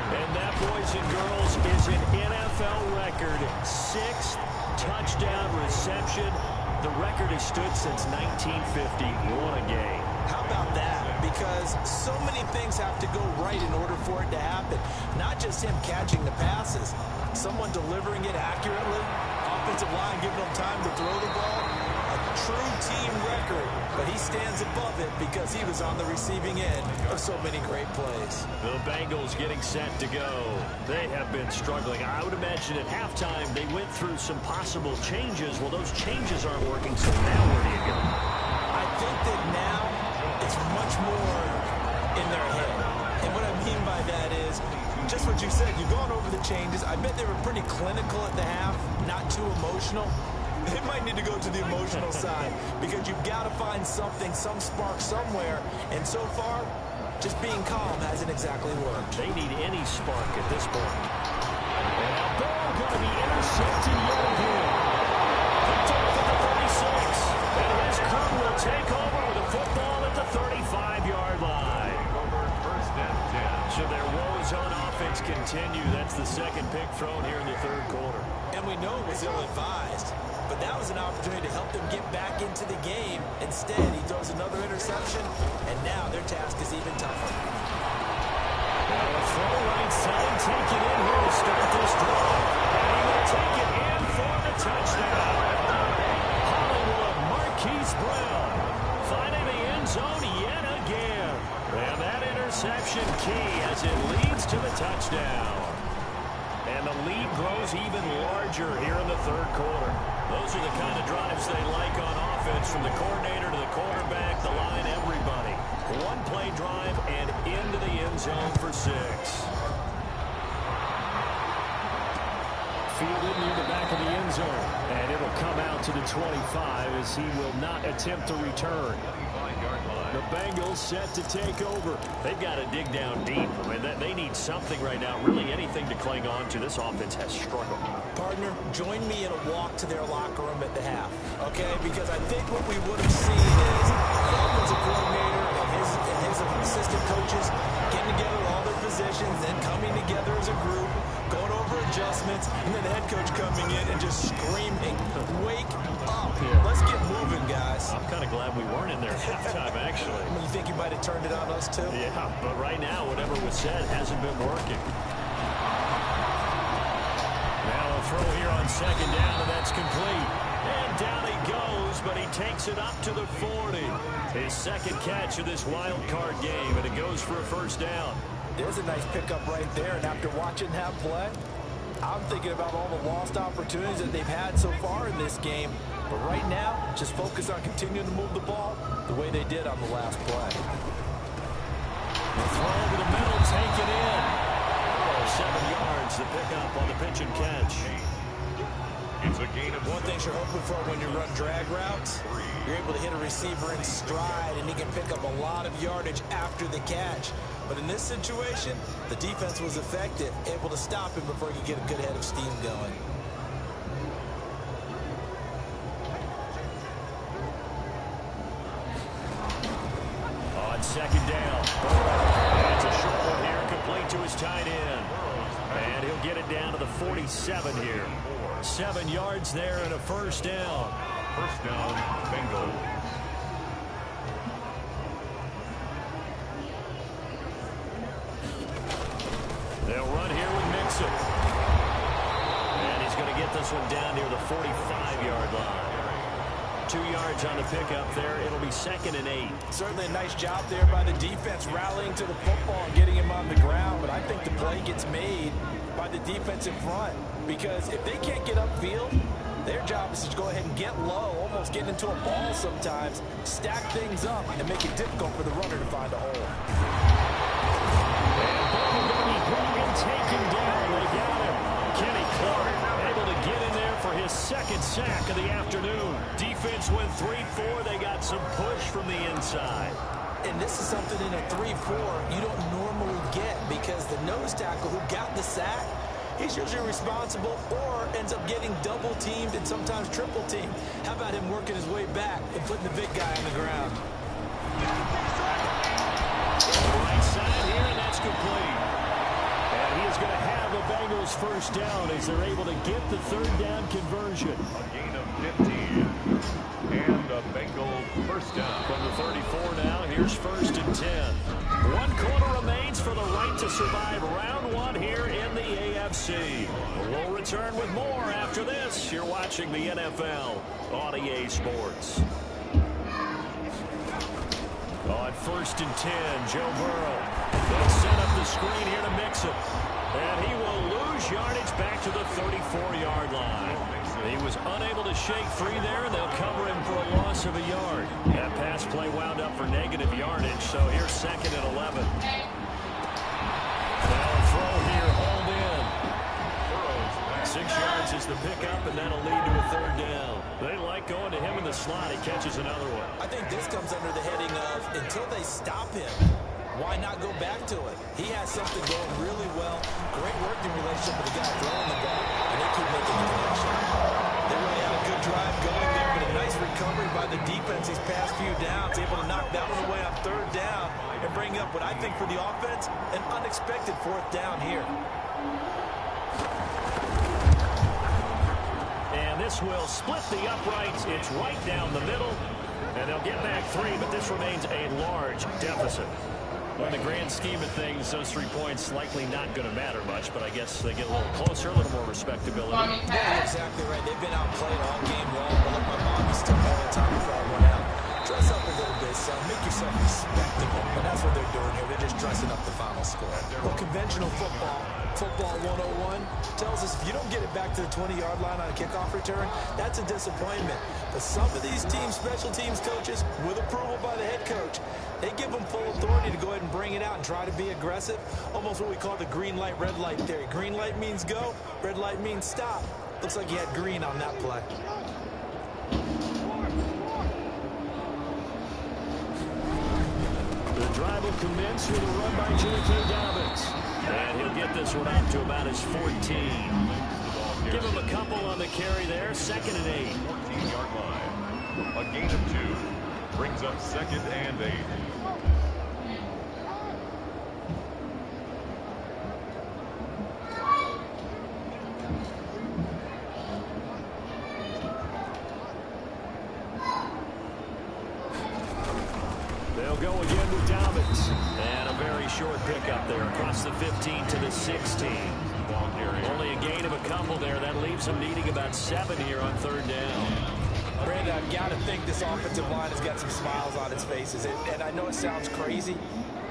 And that, boys and girls, is an NFL record 6th touchdown reception. The record has stood since 1950. What a game. How about that? Because so many things have to go right in order for it to happen. Not just him catching the passes, someone delivering it accurately, offensive line giving him time to throw the ball. A true team record, but he stands above it because he was on the receiving end of so many great plays. The Bengals getting set to go. They have been struggling. I would imagine at halftime they went through some possible changes. Well, those changes aren't working, so now where do you go? I think that now it's much more in their head. And what I mean by that is just what you said. You've gone over the changes. I bet they were pretty clinical at the half, not too emotional. They might need to go to the emotional side because you've got to find something, some spark somewhere. And so far, just being calm hasn't exactly worked. They need any spark at this point. And that ball going to be intercepted yet again. Picked off at the 36. And his crew will take over with the football at the 35-yard line. Over 1st and 10. So their woes on offense continue. That's the second pick thrown here in the 3rd quarter. And we know it was ill-advised. But that was an opportunity to help them get back into the game. Instead, he throws another interception, and now their task is even tougher. Now a throw right side, take it in here to start this drive. And he will take it in for the touchdown. Hollywood Marquise Brown finding the end zone yet again. And that interception key as it leads to the touchdown. And the lead grows even larger here in the 3rd quarter. Those are the kind of drives they like on offense, from the coordinator to the quarterback, the line, everybody. One play drive and into the end zone for 6. Fielded near the back of the end zone. And it'll come out to the 25 as he will not attempt to return. 25-yard line. The Bengals set to take over. They've got to dig down deep. I mean, they need something right now, really anything to cling on to. This offense has struggled. Partner, join me in a walk to their locker room at the half, okay? Because I think what we would have seen is an offensive coordinator and his assistant coaches getting together all their positions, then coming together as a group, going over adjustments, and then the head coach coming in and just screaming, "Wake up. Let's get moving, guys." I'm kind of glad we weren't in there at halftime, actually. You think you might have turned it on us, too? Yeah, but right now, whatever was said hasn't been working. Now a throw here on second down, and that's complete. And down he goes, but he takes it up to the 40. His second catch of this wild card game, and it goes for a first down. There's a nice pickup right there, and after watching that play, I'm thinking about all the lost opportunities that they've had so far in this game. But right now, just focus on continuing to move the ball the way they did on the last play. The throw over the middle, taken in. 7 yards, the pickup on the pitch and catch. It's a gain of one thing you're hoping for when you run drag routes, you're able to hit a receiver in stride, and he can pick up a lot of yardage after the catch. But in this situation, the defense was effective, able to stop him before he could get a good head of steam going. On second down, that's a short one here, complete to his tight end. And he'll get it down to the 47 here. 7 yards there and a first down. First down, Bengals. They'll run here with Mixon. And he's going to get this one down near the 45-yard line. 2 yards on the pickup there. It'll be 2nd and 8. Certainly a nice job there by the defense rallying to the football and getting him on the ground. But I think the play gets made by the defensive front. Because if they can't get upfield, their job is to go ahead and get low, almost get into a ball sometimes, stack things up, and make it difficult for the runner to find a hole. And taken down. They got him. Kenny Clark able to get in there for his second sack of the afternoon. Defense went 3-4. They got some push from the inside. And this is something in a 3-4 you don't normally get because the nose tackle who got the sack, he's usually responsible or ends up getting double-teamed and sometimes triple-teamed. How about him working his way back and putting the big guy on the ground? Right side here, and that's complete. And he is going to have the Bengals first down as they're able to get the third down conversion. A gain of 15. And a Bengal first down. From the 34 now, here's 1st and 10. 1 quarter remains for the right to survive round 1 here in the AFC. We'll return with more after this. You're watching the NFL on EA Sports. On 1st and 10, Joe Burrow. They'll set up the screen here to Mixon. And he will lose yardage back to the 34-yard line. He was unable to shake free there, and they'll cover him for a loss of a yard. That pass play wound up for negative yardage, so here's 2nd and 11. Now a throw here, hauled in. 6 yards is the pickup, and that'll lead to a third down. They like going to him in the slot. He catches another one. I think this comes under the heading of until they stop him, why not go back to it? He has something going really well. Great working relationship with the guy throwing the ball, and they keep making the connection. They really had a good drive going there, but a nice recovery by the defense these past few downs, able to knock that one away on 3rd down and bring up what I think for the offense, an unexpected 4th down here. And this will split the uprights. It's right down the middle, and they'll get back 3, but this remains a large deficit. Well, in the grand scheme of things, those 3 points likely not going to matter much, but I guess they get a little closer, a little more respectability. Yeah, exactly right. They've been outplayed all game long. But like my mom used to tell me all the time before I went out, dress up a little bit, son. Make yourself respectable. And that's what they're doing here. They're just dressing up the final score. Well, conventional football 101, tells us if you don't get it back to the 20-yard line on a kickoff return, that's a disappointment. But some of these teams, special teams coaches, with approval by the head coach, they give them full authority to go ahead and bring it out and try to be aggressive. Almost what we call the green light, red light theory. Green light means go, red light means stop. Looks like he had green on that play. commence with a run by J.K. Dobbins. And he'll get this one up to about his 14. Give him a couple on the carry there. 2nd and 8. 14-yard line. A gain of 2 brings up 2nd and 8. They'll go again with Dobbins. And a very short pickup there across the 15 to the 16. Only a gain of a couple there. That leaves them needing about 7 here on 3rd down. Brandon, I've got to think this offensive line has got some smiles on its faces. And I know it sounds crazy,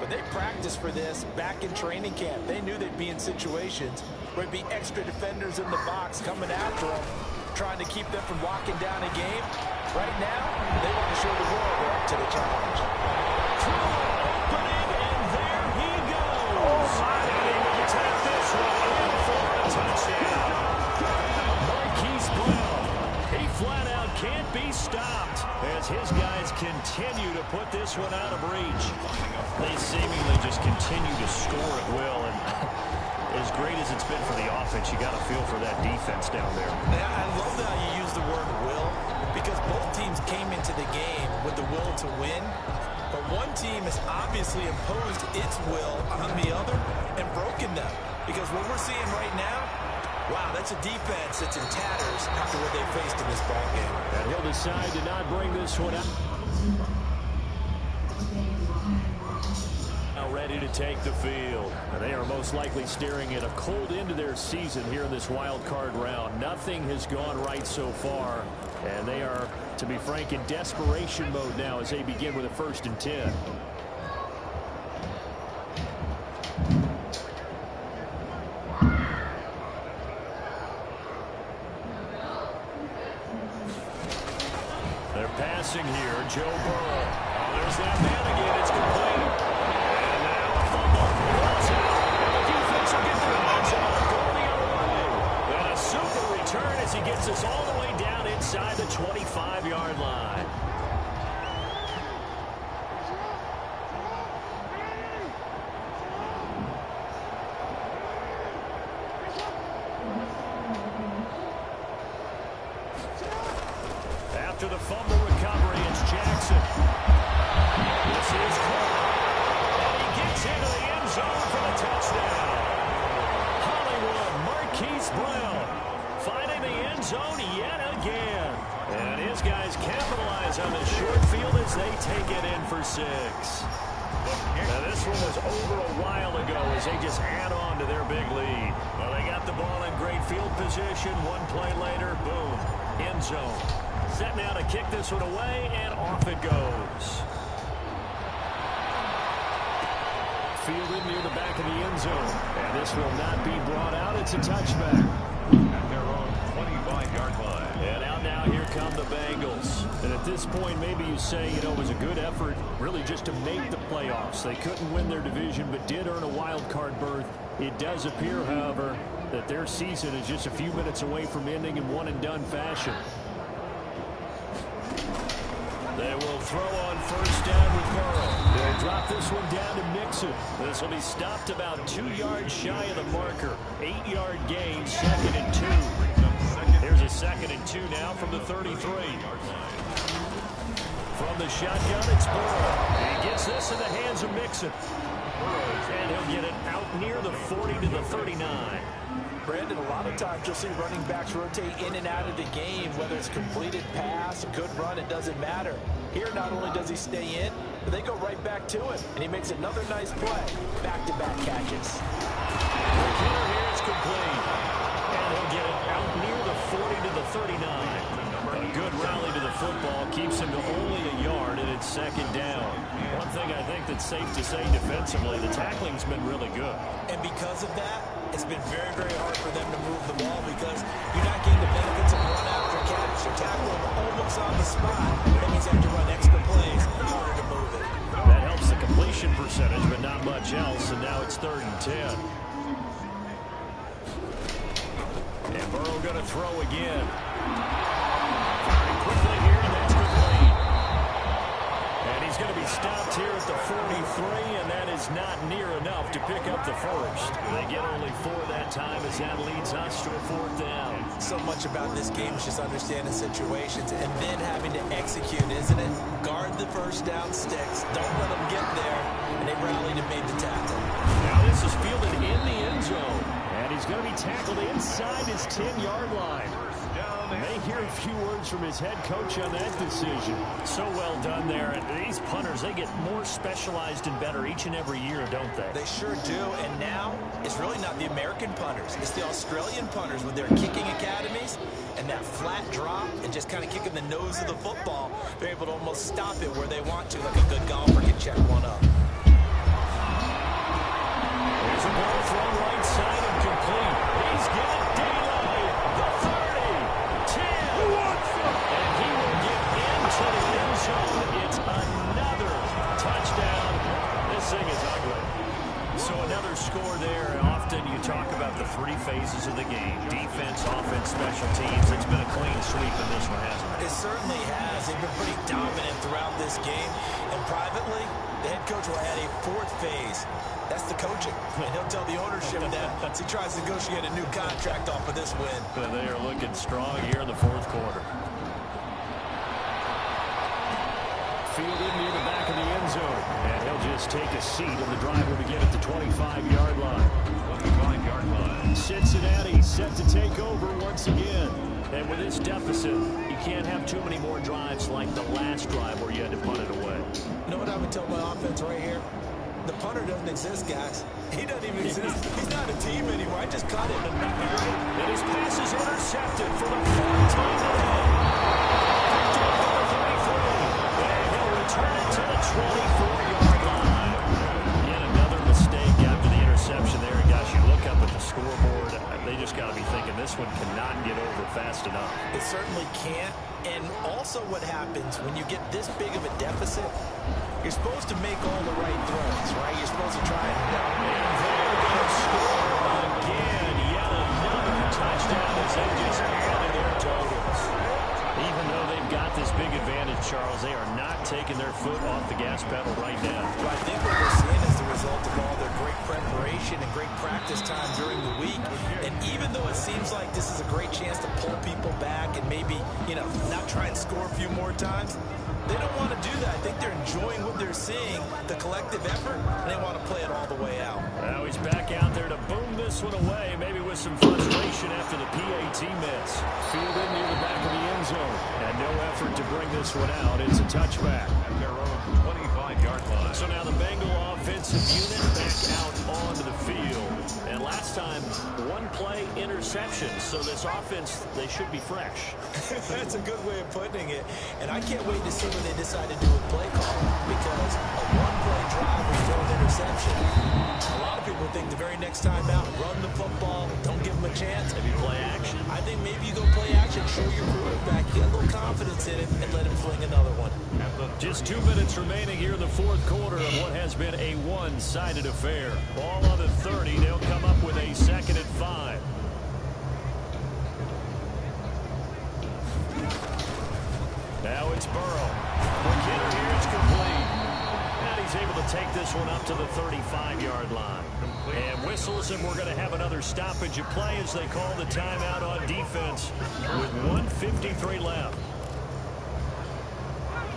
but they practiced for this back in training camp. They knew they'd be in situations where there'd be extra defenders in the box coming after them, trying to keep them from locking down a game. Right now, they want to show the world they're up to the challenge. Opening, and there he goes. Able to take this one in for a touchdown. Marquise Brown, he flat out can't be stopped as his guys continue to put this one out of reach. They seemingly just continue to score at will, and as great as it's been for the offense, you got to feel for that defense down there. I love how you use the word will, because both teams came into the game with the will to win, but one team has obviously imposed its will on the other and broken them. Because what we're seeing right now, wow, that's a defense that's in tatters after what they faced in this ballgame. And he'll decide to not bring this one out. Now ready to take the field. And they are most likely staring at a cold end to their season here in this wild card round. Nothing has gone right so far. And they are, to be frank, in desperation mode now as they begin with a 1st and 10. They're passing here. Joe Burrow. Oh, there's that man again. It's complete. And now a fumble. Rolls out. And the defense will get their hands on it. Going the other way. And a super return as he gets us all the way down inside the 25-yard line. After the fumble recovery, it's Jackson. This is Cole. And he gets into the end zone for the touchdown. Hollywood, Marquise Brown finding the end zone yet again. And his guys capitalize on the short field as they take it in for 6. Now this one was over a while ago as they just add on to their big lead. Well, they got the ball in great field position. One play later, boom, end zone. Set now to kick this one away, and off it goes. Fielded near the back of the end zone. And this will not be brought out. It's a touchback. At their own 25-yard line. And out now, here come the Bengals. And at this point, maybe you say, you know, it was a good effort really just to make the playoffs. They couldn't win their division, but did earn a wild card berth. It does appear, however, that their season is just a few minutes away from ending in one-and-done fashion. They will throw on 1st down with Burrow. They'll drop this one down to Mixon. This will be stopped about 2 yards shy of the marker. 8-yard gain, 2nd and 2. Here's a 2nd and 2 now from the 33. From the shotgun, it's Burrow. He gets this in the hands of Mixon. And he'll get it out near the 40 to the 39. Brandon, a lot of times you'll see running backs rotate in and out of the game, whether it's completed pass, a good run, it doesn't matter. Here, not only does he stay in, but they go right back to him, and he makes another nice play. Back-to-back catches. The hitter here is complete, and he'll get it out near the 40 to the 39. A good rally to the football keeps him to only a yard, and it's 2nd down. One thing I think that's safe to say defensively, the tackling's been really good. And because of that, it's been very, very hard for them to move the ball because you're not getting the benefits of run after catch. You're tackling almost on the spot. That means you have to run extra plays in order to move it. That helps the completion percentage, but not much else, and now it's 3rd and 10. And Burrow going to throw again. Very quickly here, and that's complete. And he's going to be stopped here at the 43, and that enough to pick up the first. They get only 4 that time as that leads us to a 4th down. So much about this game is just understanding situations and then having to execute, isn't it? Guard the first down sticks. Don't let them get there. And they rallied and made the tackle. Now this is fielded in the end zone. And he's going to be tackled inside his 10-yard line. May hear a few words from his head coach on that decision. So well done there. And these punters, they get more specialized and better each and every year, don't they? They sure do. And now it's really not the American punters. It's the Australian punters with their kicking academies and that flat drop and just kind of kicking the nose of the football. They're able to almost stop it where they want to, like a good golfer can check one up. There's a ball thrown right side and complete. He's got daylight. The 30, 10. And he will get into the end zone. It's another touchdown. This thing is ugly. So another score there. Often you talk about the 3 phases of the game. Defense, offense, special teams. It's been a clean sweep in this one, hasn't it? It certainly has. They've been pretty dominant throughout this game. And privately, the head coach will add a 4th phase. That's the coaching. And he'll tell the ownership that as he tries to negotiate a new contract off of this win. They are looking strong here in the 4th quarter. Fielded near the back of the end zone. And he'll just take a seat, and the drive will begin at the 25-yard line. 25-yard line. Cincinnati set to take over once again. And with this deficit, you can't have too many more drives like the last drive where you had to punt it away. You know what I would tell my offense right here? The punter doesn't exist, guys. He doesn't even exist. He's not a team anymore. I just cut him. And his pass is intercepted for the 4th time today. And he'll return it to the 24-yard line. Yet another mistake after the interception there. And gosh, you look up at the scoreboard, they just got to be thinking this one cannot get over fast enough. It certainly can't. And also what happens when you get this big of a deficit, you're supposed to make all the right throws, right? You're supposed to try and they're going to score again. Yet another touchdown as they just added their totals. Even though they've got this big advantage, Charles, they are not taking their foot off the gas pedal right now. Well, I think what we're seeing is the result of all their great preparation and great practice time during the week. And even though it seems like this is a great chance to pull people back and maybe, not try and score a few more times, they don't want to do that. I think they're enjoying what they're seeing, the collective effort, and they want to play it all the way out. Now he's back out there to boom this one away, maybe with some frustration after the PAT miss. Fielded near the back of the end zone. And no effort to bring this one out. It's a touchback. At their own 25-yard line. So now the Bengal offensive unit back out onto the field. And last time, 1-play interception. So this offense, they should be fresh. That's a good way of putting it. And I can't wait to see what they decide to do with play call. Because a 1-play drive will throw an interception. A lot of people think the very next time out, run the football, don't give them a chance. Maybe play action. I think maybe you go play action, show your quarterback, get a little confidence in it, and let him fling another one. Just 2 minutes remaining here in the 4th quarter of what has been a one-sided affair. Ball on the 30. They'll come up with a 2nd and 5. Now it's Burrow. McKinnon here is complete. And he's able to take this one up to the 35-yard line. And whistles, and we're going to have another stoppage of play as they call the timeout on defense with 1:53 left.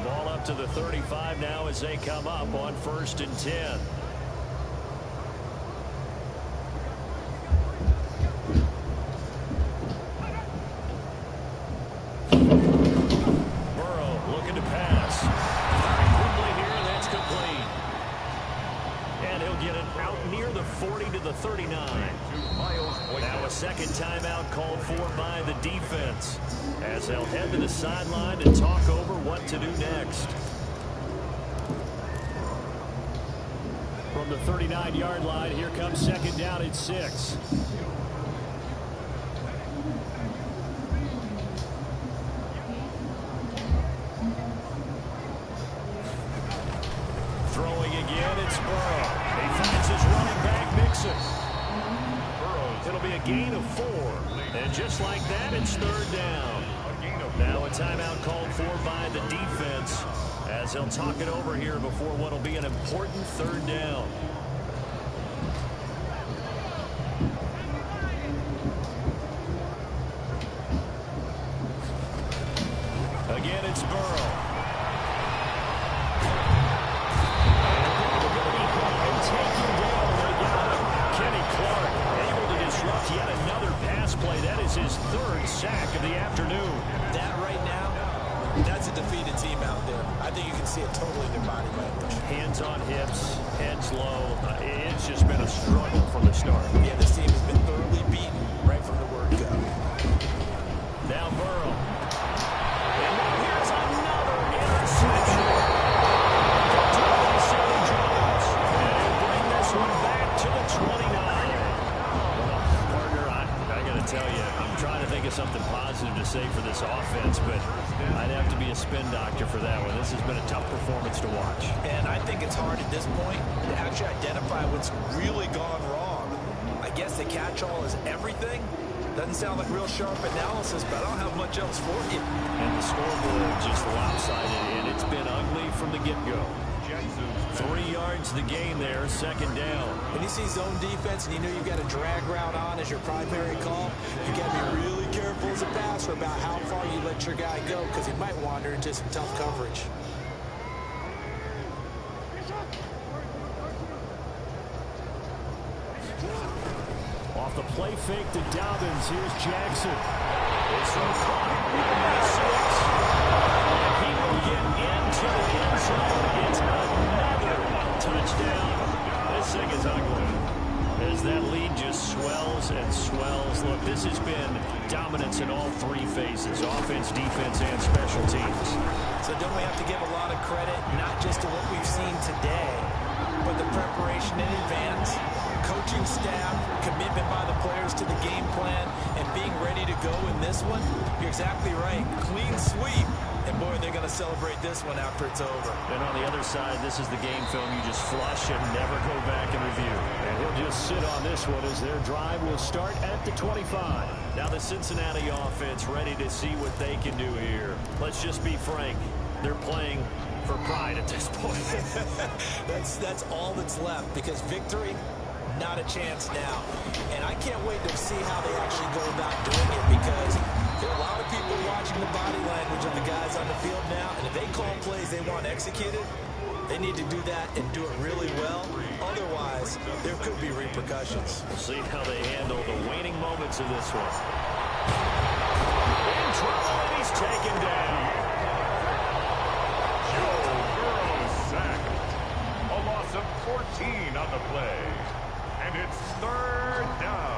Ball up to the 35 now as they come up on 1st and 10. Burrow looking to pass. Quickly here, and that's complete. And he'll get it out near the 40 to the 39. Now a 2nd timeout called for by the defense as they'll head to the sideline to talk over what to do next. From the 39-yard line, here comes 2nd down at 6. Throwing again, it's Burrow. He finds his running back, Mixon. It'll be a gain of 4. And just like that, it's 3rd down. Now a timeout called for by the defense as they'll talk it over here before what will be an important 3rd down. again, it's Burrow. Taken down, they got him. Kenny Clark able to disrupt yet another pass play. That is his third sack of the afternoon. That right now, that's a defeated team out there. I think you can see it totally in their body language. Hands on hips, heads low. It's just been a struggle from the start. Yeah, this team has been thoroughly beaten right from the word go. Now Burrow. And now here's another interception. To the 29. Well, partner, I got to tell you, I'm trying to think of something positive to say for this offense, but I'd have to be a spin doctor for that one. This has been a tough performance to watch. And I think it's hard at this point to actually identify what's really gone wrong. I guess the catch-all is everything. Doesn't sound like real sharp analysis, but I don't have much else for you. And the scoreboard just lopsided, and it's been ugly from the get-go. 3 yards the gain there, second down. When you see zone defense and you know you've got a drag route on as your primary call, you've got to be really careful as a passer about how far you let your guy go because he might wander into some tough coverage. Off the play fake to Dobbins, here's Jackson. It's from 5, he will get into the end zone. It's another touchdown. This thing is ugly as that lead just swells and swells. Look, this has been dominance in all three phases, offense, defense, and special teams. So don't we have to give a lot of credit, not just to what we've seen today, but the preparation in advance, coaching staff, commitment by the players to the game plan, and being ready to go in this one? You're exactly right. Clean sweep. And, boy, they're going to celebrate this one after it's over. And on the other side, this is the game film you just flush and never go back and review. And he'll just sit on this one as their drive will start at the 25. Now the Cincinnati offense ready to see what they can do here. Let's just be frank. They're playing for pride at this point. That's all that's left because victory, not a chance now. And I can't wait to see how they actually go about doing it because there are a lot of people watching the body language of the guys on the field now, and if they call plays they want executed, they need to do that and do it really well. Otherwise, there could be repercussions. We'll see how they handle the waning moments of this one. In trouble, and he's taken down. Joe Burrow sacked. A loss of 14 on the play. And it's third down.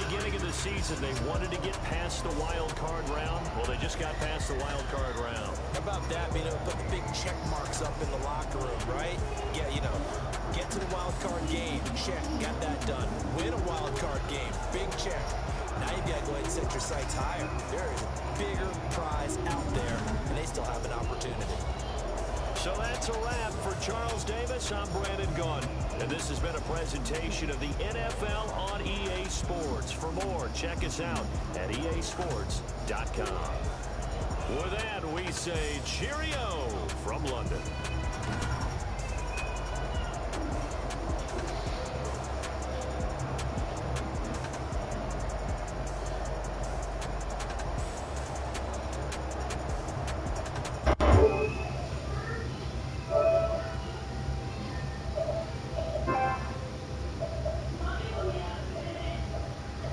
Beginning of the season, they wanted to get past the wild card round. Well, they just got past the wild card round. How about that? Put the big check marks up in the locker room, right? Yeah, get to the wild card game. Check. Got that done. Win a wild card game. Big check. Now you've got to go ahead and set your sights higher. There is a bigger prize out there, and they still have an opportunity. So that's a wrap for Charles Davis. I'm Brandon Gunn. And this has been a presentation of the NFL on EA Sports. For more, check us out at easports.com. With that, we say cheerio from London.